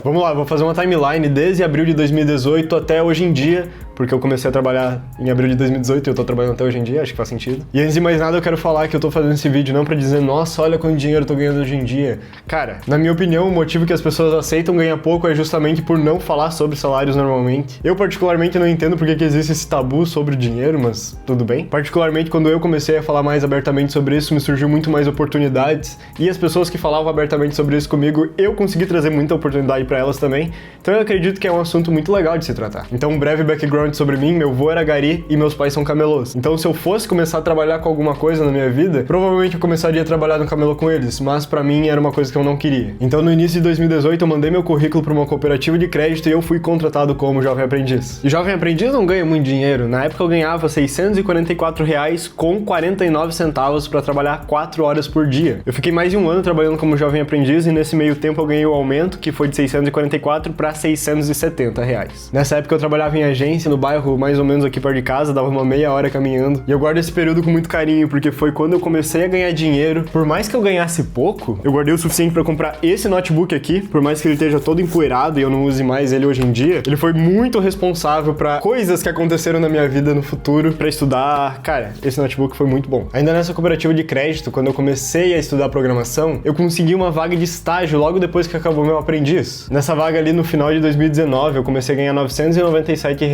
Vamos lá, vou fazer uma timeline desde abril de 2018 até hoje em dia, porque eu comecei a trabalhar em abril de 2018 e eu tô trabalhando até hoje em dia, acho que faz sentido. E antes de mais nada eu quero falar que eu tô fazendo esse vídeo não pra dizer, nossa, olha quanto dinheiro eu tô ganhando hoje em dia. Cara, na minha opinião, o motivo que as pessoas aceitam ganhar pouco é justamente por não falar sobre salários normalmente. Eu particularmente não entendo porque que existe esse tabu sobre o dinheiro, mas tudo bem. Particularmente quando eu comecei a falar mais abertamente sobre isso, me surgiu muito mais oportunidades e as pessoas que falavam abertamente sobre isso comigo, eu consegui trazer muita oportunidade pra elas também. Então eu acredito que é um assunto muito legal de se tratar. Então um breve background sobre mim: meu avô era gari e meus pais são camelôs. Então se eu fosse começar a trabalhar com alguma coisa na minha vida, provavelmente eu começaria a trabalhar no camelô com eles, mas pra mim era uma coisa que eu não queria. Então no início de 2018 eu mandei meu currículo pra uma cooperativa de crédito e eu fui contratado como jovem aprendiz. E jovem aprendiz não ganha muito dinheiro. Na época eu ganhava R$ 644,49 pra trabalhar 4 horas por dia. Eu fiquei mais de um ano trabalhando como jovem aprendiz e nesse meio tempo eu ganhei o aumento, que foi de 644 para R$ 670. Nessa época eu trabalhava em agência no bairro mais ou menos aqui perto de casa, dava uma meia hora caminhando. E eu guardo esse período com muito carinho, porque foi quando eu comecei a ganhar dinheiro. Por mais que eu ganhasse pouco, eu guardei o suficiente para comprar esse notebook aqui, por mais que ele esteja todo empoeirado e eu não use mais ele hoje em dia. Ele foi muito responsável para coisas que aconteceram na minha vida no futuro, para estudar. Cara, esse notebook foi muito bom. Ainda nessa cooperativa de crédito, quando eu comecei a estudar programação, eu consegui uma vaga de estágio logo depois que acabou meu aprendiz. Nessa vaga ali no final de 2019, eu comecei a ganhar R$ 997,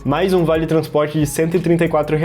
mais um vale transporte de R$ 134.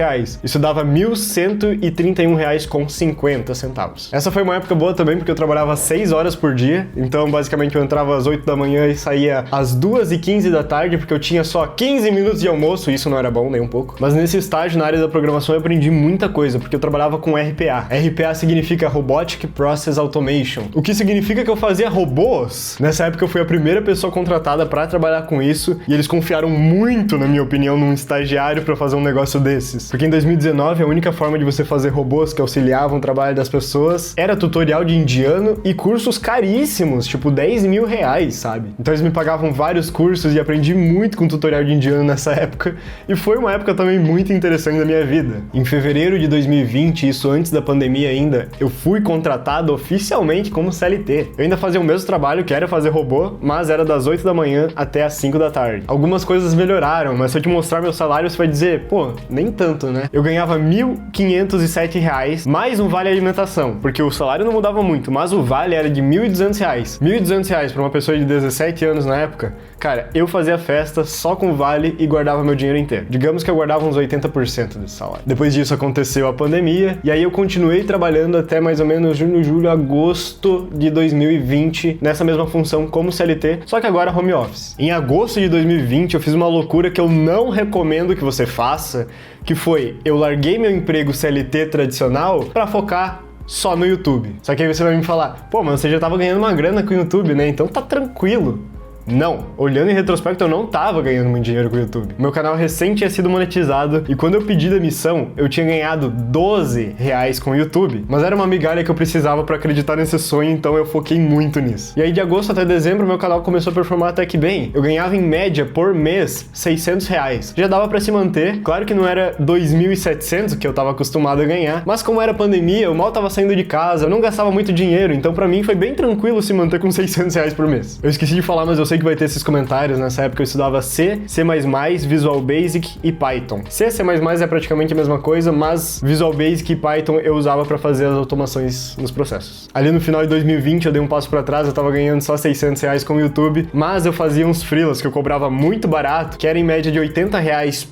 Isso dava R$ 1.131,50. Essa foi uma época boa também, porque eu trabalhava 6 horas por dia, então basicamente eu entrava às 8 da manhã e saía às 2h15 da tarde, porque eu tinha só 15 minutos de almoço, e isso não era bom nem um pouco. Mas nesse estágio na área da programação eu aprendi muita coisa, porque eu trabalhava com RPA. RPA significa Robotic Process Automation, o que significa que eu fazia robôs. Nessa época eu fui a primeira pessoa contratada para trabalhar com isso, e eles confiaram muito, na minha opinião, num estagiário para fazer um negócio desses. Porque em 2019 a única forma de você fazer robôs que auxiliavam o trabalho das pessoas era tutorial de indiano e cursos caríssimos, tipo R$ 10 mil, sabe? Então eles me pagavam vários cursos e aprendi muito com tutorial de indiano nessa época, e foi uma época também muito interessante da minha vida. Em fevereiro de 2020, isso antes da pandemia ainda, eu fui contratado oficialmente como CLT. Eu ainda fazia o mesmo trabalho, que era fazer robô, mas era das 8 da manhã até as 5 da tarde. Algumas coisas melhoraram, mas se eu te mostrar meu salário, você vai dizer, pô, nem tanto, né? Eu ganhava R$ 1.507, mais um vale alimentação, porque o salário não mudava muito, mas o vale era de R$ 1.200. R$ 1.200 para uma pessoa de 17 anos na época, cara, eu fazia festa só com vale e guardava meu dinheiro inteiro. Digamos que eu guardava uns 80% desse salário. Depois disso aconteceu a pandemia, e aí eu continuei trabalhando até mais ou menos junho, julho, agosto de 2020, nessa mesma função como CLT, só que agora home office. Em agosto de 2020 eu fiz uma loucura que eu não recomendo que você faça, que foi, eu larguei meu emprego CLT tradicional para focar só no YouTube. Só que aí você vai me falar, pô, mas você já tava ganhando uma grana com o YouTube, né? Então tá tranquilo. Não, olhando em retrospecto eu não tava ganhando muito dinheiro com o YouTube. Meu canal recém tinha sido monetizado e quando eu pedi demissão eu tinha ganhado R$ 12 com o YouTube, mas era uma migalha que eu precisava pra acreditar nesse sonho, então eu foquei muito nisso. E aí de agosto até dezembro meu canal começou a performar até que bem. Eu ganhava em média por mês R$ 600. Já dava pra se manter, claro que não era 2.700 que eu tava acostumado a ganhar, mas como era pandemia, eu mal tava saindo de casa, eu não gastava muito dinheiro, então pra mim foi bem tranquilo se manter com R$ 600 por mês. Eu esqueci de falar, mas eu sei que vai ter esses comentários. Nessa época eu estudava C, C++, Visual Basic e Python. C, C++ é praticamente a mesma coisa, mas Visual Basic e Python eu usava para fazer as automações nos processos. Ali no final de 2020 eu dei um passo para trás, eu tava ganhando só R$ 600 com o YouTube, mas eu fazia uns freelas que eu cobrava muito barato, que era em média de R$ 80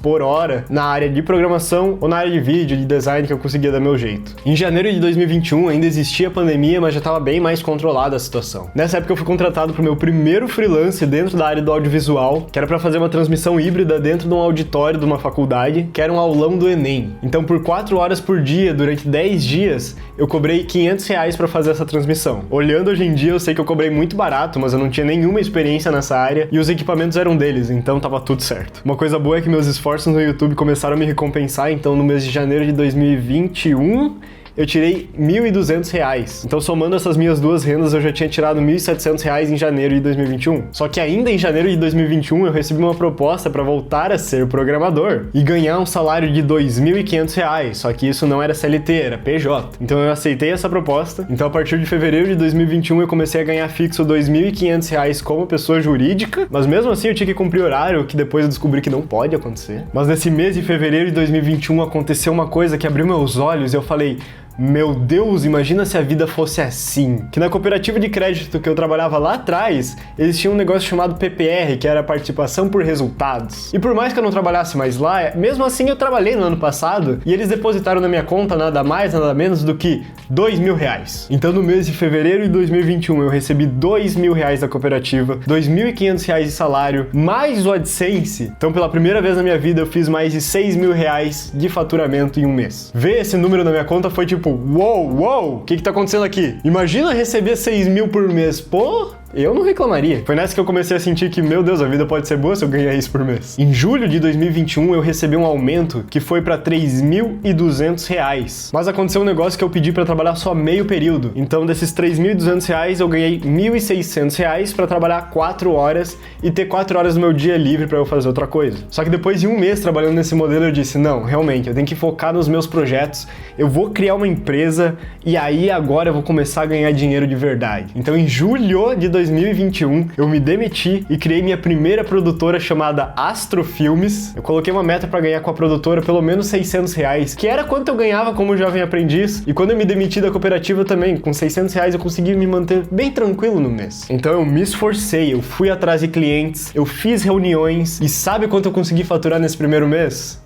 por hora na área de programação ou na área de vídeo, de design, que eu conseguia dar meu jeito. Em janeiro de 2021 ainda existia a pandemia, mas já estava bem mais controlada a situação. Nessa época eu fui contratado pro meu primeiro freelance dentro da área do audiovisual, que era para fazer uma transmissão híbrida dentro de um auditório de uma faculdade, que era um aulão do Enem. Então por 4 horas por dia, durante 10 dias, eu cobrei R$ 500 para fazer essa transmissão. Olhando hoje em dia, eu sei que eu cobrei muito barato, mas eu não tinha nenhuma experiência nessa área e os equipamentos eram deles, então tava tudo certo. Uma coisa boa é que meus esforços no YouTube começaram a me recompensar, então no mês de janeiro de 2021 eu tirei R$1.200. Então, somando essas minhas duas rendas, eu já tinha tirado R$1.700 em janeiro de 2021. Só que ainda em janeiro de 2021, eu recebi uma proposta para voltar a ser programador e ganhar um salário de R$2.500. Só que isso não era CLT, era PJ. Então, eu aceitei essa proposta. Então, a partir de fevereiro de 2021, eu comecei a ganhar fixo R$2.500 como pessoa jurídica, mas mesmo assim eu tinha que cumprir horário, que depois eu descobri que não pode acontecer. Mas nesse mês de fevereiro de 2021 aconteceu uma coisa que abriu meus olhos e eu falei: meu Deus, imagina se a vida fosse assim. Que na cooperativa de crédito que eu trabalhava lá atrás, eles tinham um negócio chamado PPR, que era participação por resultados. E por mais que eu não trabalhasse mais lá, mesmo assim eu trabalhei no ano passado e eles depositaram na minha conta nada mais, nada menos do que R$2.000. Então no mês de fevereiro de 2021 eu recebi R$2.000 da cooperativa, R$2.500 de salário, mais o AdSense. Então pela primeira vez na minha vida eu fiz mais de R$6.000 de faturamento em um mês. Ver esse número na minha conta foi tipo, uou, o que tá acontecendo aqui? Imagina receber 6 mil por mês, pô! Eu não reclamaria. Foi nessa que eu comecei a sentir que, meu Deus, a vida pode ser boa se eu ganhar isso por mês. Em julho de 2021, eu recebi um aumento que foi pra R$3.200. Mas aconteceu um negócio que eu pedi pra trabalhar só meio período. Então, desses R$3.200, eu ganhei R$1.600 pra trabalhar 4 horas e ter 4 horas do meu dia livre pra eu fazer outra coisa. Só que depois de um mês trabalhando nesse modelo, eu disse, não, realmente, eu tenho que focar nos meus projetos, eu vou criar uma empresa e aí agora eu vou começar a ganhar dinheiro de verdade. Então, em julho de 2021, eu me demiti e criei minha primeira produtora chamada Astro Filmes. Eu coloquei uma meta para ganhar com a produtora pelo menos R$600, que era quanto eu ganhava como jovem aprendiz. E quando eu me demiti da cooperativa também, com R$600 eu consegui me manter bem tranquilo no mês. Então eu me esforcei, eu fui atrás de clientes, eu fiz reuniões e sabe quanto eu consegui faturar nesse primeiro mês?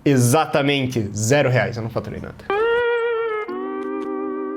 Exatamente R$0, eu não faturei nada.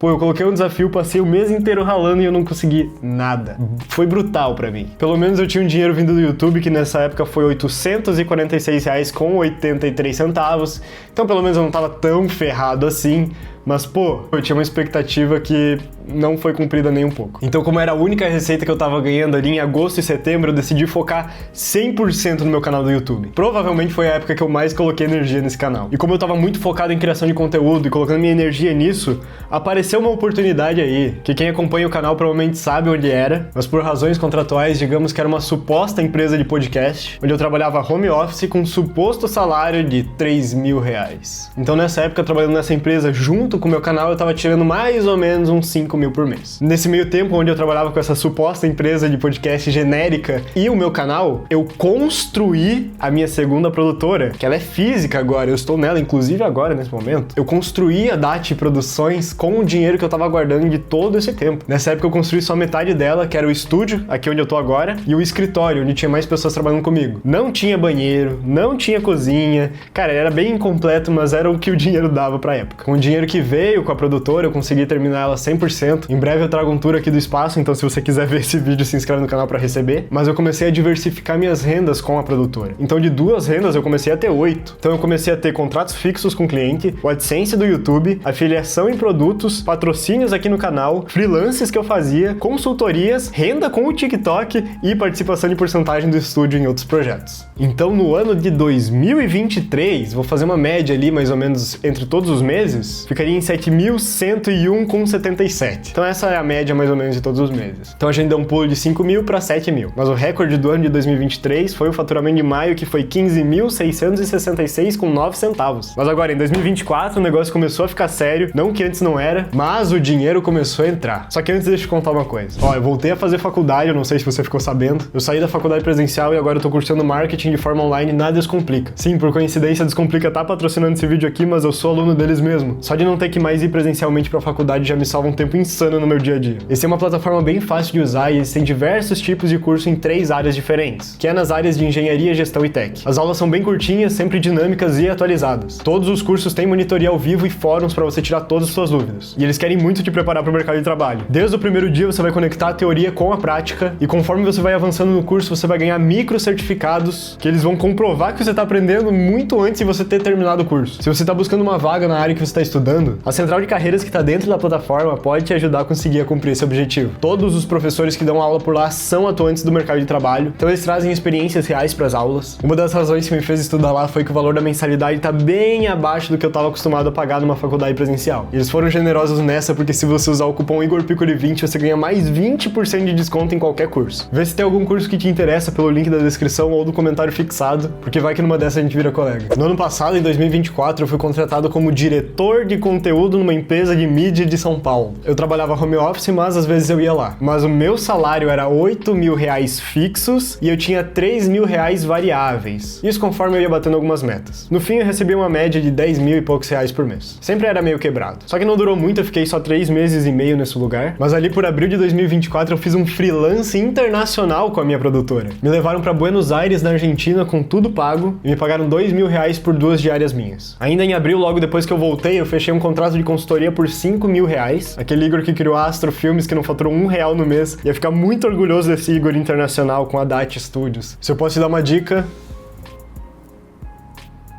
Pô, eu coloquei um desafio, passei o mês inteiro ralando e eu não consegui nada. Foi brutal pra mim. Pelo menos eu tinha um dinheiro vindo do YouTube, que nessa época foi R$846,83. Então pelo menos eu não tava tão ferrado assim. Mas, pô, eu tinha uma expectativa que não foi cumprida nem um pouco. Então, como era a única receita que eu tava ganhando ali em agosto e setembro, eu decidi focar 100% no meu canal do YouTube. Provavelmente foi a época que eu mais coloquei energia nesse canal. E como eu tava muito focado em criação de conteúdo e colocando minha energia nisso, apareceu uma oportunidade aí, que quem acompanha o canal provavelmente sabe onde era, mas por razões contratuais, digamos que era uma suposta empresa de podcast, onde eu trabalhava home office com um suposto salário de R$3.000. Então, nessa época, trabalhando nessa empresa junto com o meu canal, eu tava tirando mais ou menos uns 5 mil por mês. Nesse meio tempo, onde eu trabalhava com essa suposta empresa de podcast genérica e o meu canal, eu construí a minha segunda produtora, que ela é física agora, eu estou nela, inclusive agora, nesse momento. Eu construí a Dati Produções com o dinheiro que eu tava guardando de todo esse tempo. Nessa época, eu construí só metade dela, que era o estúdio, aqui onde eu tô agora, e o escritório, onde tinha mais pessoas trabalhando comigo. Não tinha banheiro, não tinha cozinha, cara, era bem incompleto, mas era o que o dinheiro dava pra época. Com o dinheiro que veio com a produtora, eu consegui terminar ela 100%. Em breve eu trago um tour aqui do espaço, então se você quiser ver esse vídeo, se inscreve no canal para receber. Mas eu comecei a diversificar minhas rendas com a produtora. Então de 2 rendas eu comecei a ter 8. Então eu comecei a ter contratos fixos com o cliente, o AdSense do YouTube, afiliação em produtos, patrocínios aqui no canal, freelances que eu fazia, consultorias, renda com o TikTok e participação de porcentagem do estúdio em outros projetos. Então no ano de 2023, vou fazer uma média ali mais ou menos entre todos os meses, ficaria em 7.101,77. Então essa é a média mais ou menos de todos os meses. Então a gente deu um pulo de 5 mil para 7 mil. Mas o recorde do ano de 2023 foi o faturamento de maio, que foi 15.666,9 centavos. Mas agora, em 2024, o negócio começou a ficar sério. Não que antes não era, mas o dinheiro começou a entrar. Só que antes deixa eu te contar uma coisa. Ó, eu voltei a fazer faculdade, eu não sei se você ficou sabendo. Eu saí da faculdade presencial e agora eu tô cursando marketing de forma online na Descomplica. Sim, por coincidência, a Descomplica tá patrocinando esse vídeo aqui, mas eu sou aluno deles mesmo. Só de não ter que mais ir presencialmente pra faculdade já me salva um tempo insano no meu dia a dia. Esse é uma plataforma bem fácil de usar e existem diversos tipos de curso em 3 áreas diferentes, que é nas áreas de engenharia, gestão e tech. As aulas são bem curtinhas, sempre dinâmicas e atualizadas. Todos os cursos têm monitoria ao vivo e fóruns para você tirar todas as suas dúvidas. E eles querem muito te preparar para o mercado de trabalho. Desde o primeiro dia você vai conectar a teoria com a prática e conforme você vai avançando no curso, você vai ganhar micro certificados que eles vão comprovar que você está aprendendo muito antes de você ter terminado o curso. Se você está buscando uma vaga na área que você está estudando, começando. A central de carreiras que está dentro da plataforma pode te ajudar a conseguir cumprir esse objetivo. Todos os professores que dão aula por lá são atuantes do mercado de trabalho, então eles trazem experiências reais para as aulas. Uma das razões que me fez estudar lá foi que o valor da mensalidade está bem abaixo do que eu estava acostumado a pagar numa faculdade presencial. E eles foram generosos nessa porque se você usar o cupom IGORPICOLI20, você ganha mais 20% de desconto em qualquer curso. Vê se tem algum curso que te interessa pelo link da descrição ou do comentário fixado, porque vai que numa dessas a gente vira colega. No ano passado, em 2024, eu fui contratado como diretor de conteúdo numa empresa de mídia de São Paulo. Eu trabalhava home office, mas às vezes eu ia lá. Mas o meu salário era R$8.000 fixos e eu tinha R$3.000 variáveis. Isso conforme eu ia batendo algumas metas. No fim, eu recebi uma média de R$10.000 e poucos por mês. Sempre era meio quebrado. Só que não durou muito, eu fiquei só 3 meses e meio nesse lugar. Mas ali por abril de 2024, eu fiz um freelance internacional com a minha produtora. Me levaram para Buenos Aires, na Argentina, com tudo pago e me pagaram R$2.000 por 2 diárias minhas. Ainda em abril, logo depois que eu voltei, eu fechei um contrato de consultoria por R$5.000. Aquele Igor que criou Astro Filmes, que não faturou R$1 no mês. Ia ficar muito orgulhoso desse Igor internacional com a DAT Studios. Se eu posso te dar uma dica...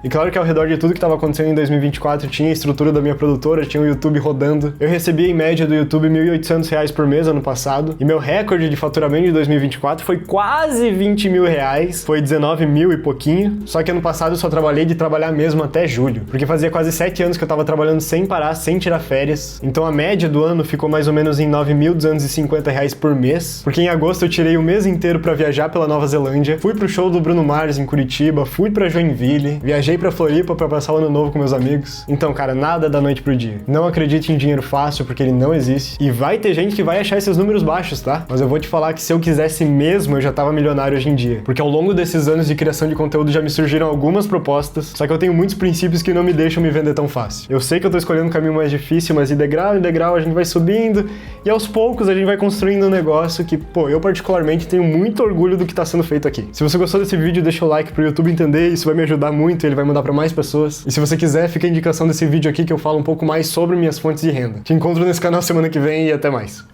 E claro que ao redor de tudo que estava acontecendo em 2024, tinha a estrutura da minha produtora, tinha o YouTube rodando. Eu recebia em média do YouTube R$1.800 por mês ano passado, e meu recorde de faturamento de 2024 foi quase R$20.000, foi 19.000 e pouquinho. Só que ano passado eu só trabalhei de trabalhar mesmo até julho, porque fazia quase 7 anos que eu estava trabalhando sem parar, sem tirar férias. Então a média do ano ficou mais ou menos em R$9.250 por mês, porque em agosto eu tirei o mês inteiro para viajar pela Nova Zelândia, fui pro show do Bruno Mars em Curitiba, fui pra Joinville, viajei pra Floripa pra passar o ano novo com meus amigos. Então, cara, nada da noite pro dia. Não acredite em dinheiro fácil, porque ele não existe. E vai ter gente que vai achar esses números baixos, tá? Mas eu vou te falar que se eu quisesse mesmo, eu já tava milionário hoje em dia. Porque ao longo desses anos de criação de conteúdo já me surgiram algumas propostas, só que eu tenho muitos princípios que não me deixam me vender tão fácil. Eu sei que eu tô escolhendo um caminho mais difícil, mas de degrau em degrau a gente vai subindo e aos poucos a gente vai construindo um negócio que, pô, eu particularmente tenho muito orgulho do que tá sendo feito aqui. Se você gostou desse vídeo, deixa o like pro YouTube entender, isso vai me ajudar muito, ele vai mandar pra mais pessoas. E se você quiser, fica a indicação desse vídeo aqui que eu falo um pouco mais sobre minhas fontes de renda. Te encontro nesse canal semana que vem e até mais.